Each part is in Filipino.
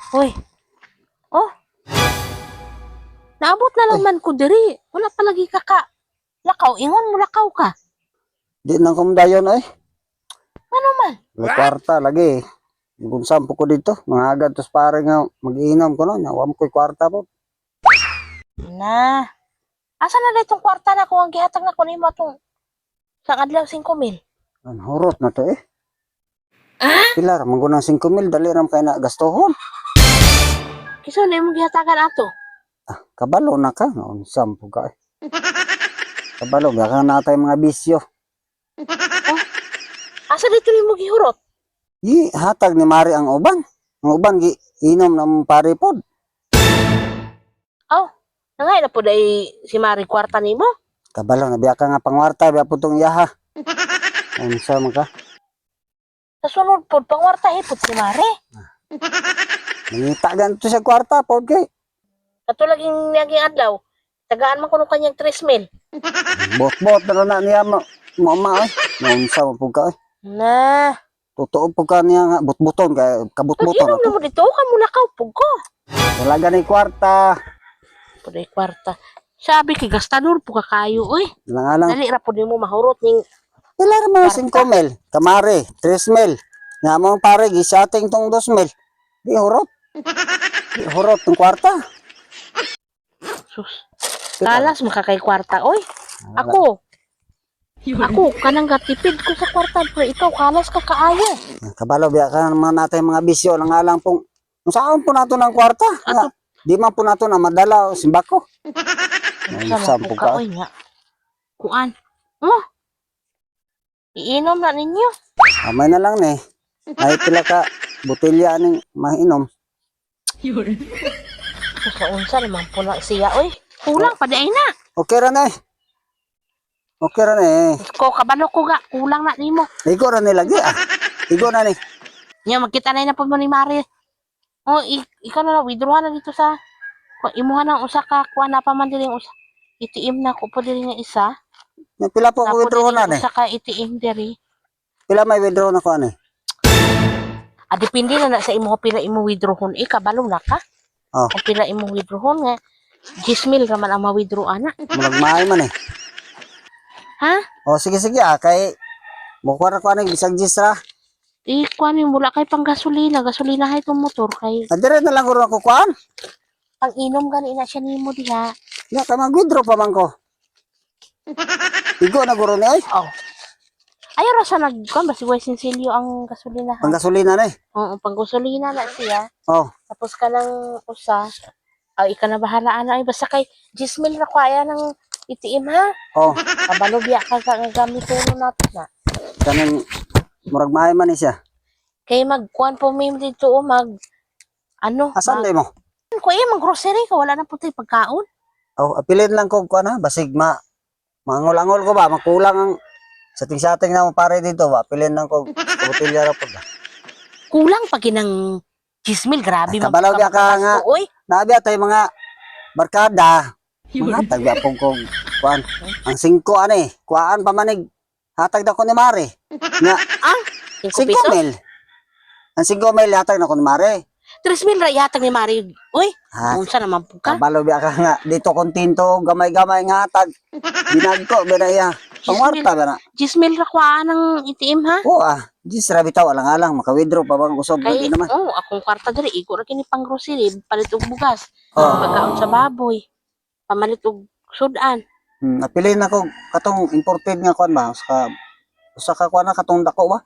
Hoy, oh, naabot na lang Uy, man ko diri. Wala palagi ka ka. Lakaw, ingon mo lakaw ka. di nang kumdayon ay. Ano man? May kwarta lagi. Kung sampo ko dito, mga agad tos pare nga mag-iinom ko no. Nawam ko'y kwarta po. Na. Asa na itong kwarta na kung ang gihatag na ko nimo atong sa adlaw 5,000? Ang hurot na to eh. Ah? Pilar, manggunang 5,000, dali ram kay na gastohon. Kiso na imong gihatagan ato. Ah, kabalo na ka. Naon sampo ka eh. Kabalo, baka natay mga bisyo. Oh, asa dito nimo gihurot? Di, hatag ni Mari ang uban. Ang uban, inom ng pare pod. Oh, nangay na po day si Mari kwarta nimo. Kabalo, nabiya ka nga pangwarta, biya po tong iyaha. Ano sa mga? Sa sunod po, pangwarta hipot si Mari. Nangita ganito sa kwarta pod kay. Katulad yung naging adlaw, tagaan man kuno kanyang 3,000. Bot-bot na na niya mo. Mama ay. Naunsa mo po ka eh. Na. Totoo po ka niya nga. Bot-boton kay kabot-boton Pag-inom na ako. mo dito, kamo lakaw pug ko. Wala ganay kwarta. Puday kwarta. Sabi kay gastador po kakayo, oy. Wala nga lang. Dali ra po nimo mahurot ning Wala rin mga Kwarta? 5,000. Kamari, 3,000. Nga mo pare, gisating tong 2,000. Di hurot. Di hurot ng kwarta. sus. Kalas makakay kwarta, oy. Ako kanang gatipid ko sa kwarta, pero ikaw kalas ka kaayo. Kabalo, biya ka naman natin mga bisyo. Lang nga lang pong, kung saan po nato ng kwarta? Nga, di man po nato na madala o simbako. Sa Sampo ka, ka. oy nga. Kuan. Oh. Iinom na ninyo. Amay na lang eh. Ay pila ka botelya ning mainom. Sa unsa naman po na siya, oy. Kulang pa di ay na. Okay ra na eh. Okay ra na eh. Ko kabalo ko ga, kulang na nimo. Igo ra ni lagi ah. Igo na ni. Nya magkita na po mo ni Mari. Oh, ikaw na withdraw na dito sa imuha ng usa ka kuan na pa man diri usa. ATM na ko po diri nga isa. Nga pila po ko withdraw na ni. Usa ka ATM diri. Pila may withdraw na ko ani. Ah, depende na sa imo pila imo withdrawon. Kabalo na ka. Oh, Kung pila imo withdrawon nga 10,000 ra man ang ma-withdraw ana. murag maay man eh. Ha? Oh, sige sige ah kay mukuha na ko ani bisag ra. Kuan mo mula kay pang gasolina hay tong motor kay Adire na lang guro ako kuan. pang inom gani na siya nimo diha. Ya ka mag-withdraw pa man ko. Igo na guro ni ay. Oh. Ayaw ra sa nagkuan ba si Wesinsilio ang gasolina ha? Panggasolina na eh. Oo, pang gasolina na siya. Oh, Tapos ka ng usa. Ay, ika na bahala ana ay basta kay 10,000 ra ko aya ng ATM ha. oh. Kabalo biya ka nga gamiton nato na. Kaning murag maay man ni siya. Kay magkuan po mi dito o mag ano? Asan day mo? Ko mag grocery ka wala na puti pagkaon. Oh, apilin lang ko kuan ha basig mangol-angol ko ba makulang ang sating-sating na mo pare dito ba apilin lang ko botelya ra po ba. Kulang pa ginang 10,000 grabe Kabalaw biya ka nga. Oy. Nabi tay mga barkada. Mga tagya pong kong kuan. Ang 5 ani, kuan pa manig. Hatag na ko ni Mare. Nga Ang 5 5 piso. mil. Ang 5 mil hatag na ko ni Mare. 3,000 ra yatag ni Mari. Uy, Ha, unsa naman po ka? kabalaw biya ka nga dito kontinto gamay-gamay nga hatag. Binagko binaya. Pangwarta ba na? 10,000 ra ko ng ATM ha. Oo ah. Jis rabi taw alang alang maka-withdraw pa bang usab Kay di naman. akong kwarta diri iko ra kini pang grocery, palit og bugas, Oh. pagkaon sa baboy, pamalit og sudan. Napili na ko katong imported nga kuan ba usa ka kuan na katong dako ba?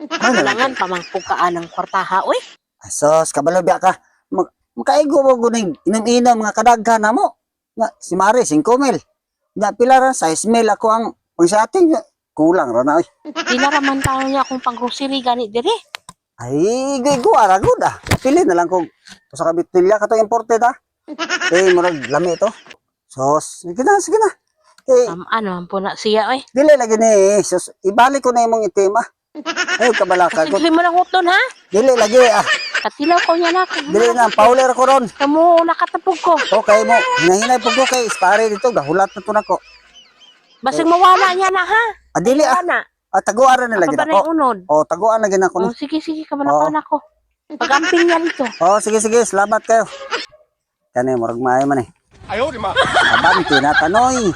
Kailangan pamangpog ka ng kwartaha, uy. Asos, kabalo biya ka. Makaigo mo guning inom-inom nga kadaghan na mo. Nga, si Mari, 5 mil. Nga, pila ra, 6 mil ako ang pangsating. Kulang ra na, oy. Dila ra man tawo niya akong pang grocery gani diri. Ay, gigo, aragod ah. Pili na lang kung sa kabitilya ka to imported ah. Eh, murag lami ito. Sos, sige na, sige na. Eh, Ano man po na siya, uy. dili lagi ni, sos, ibalik ko na imong itim ah. Ay, kabalaka ko. Sige mo lang uton ha. Dili lagi ah. Katilaw ko niya na. Dili na, pauler ko ron. Kamu nakatapog ko. Okay mo, hinahinay po ko kay Spare dito, gahulat na to na ko. Basig mawala niya na ha. Dili ah. Na. Taguan na lagi Apa ba nako. na unod? Taguan lagi nako ni. Sige, kabalo Oo. na ko. Pag-amping niya dito. Oh, sige, sige. Salamat kayo. Kani, murag maayo man eh. Abanti na tanoy.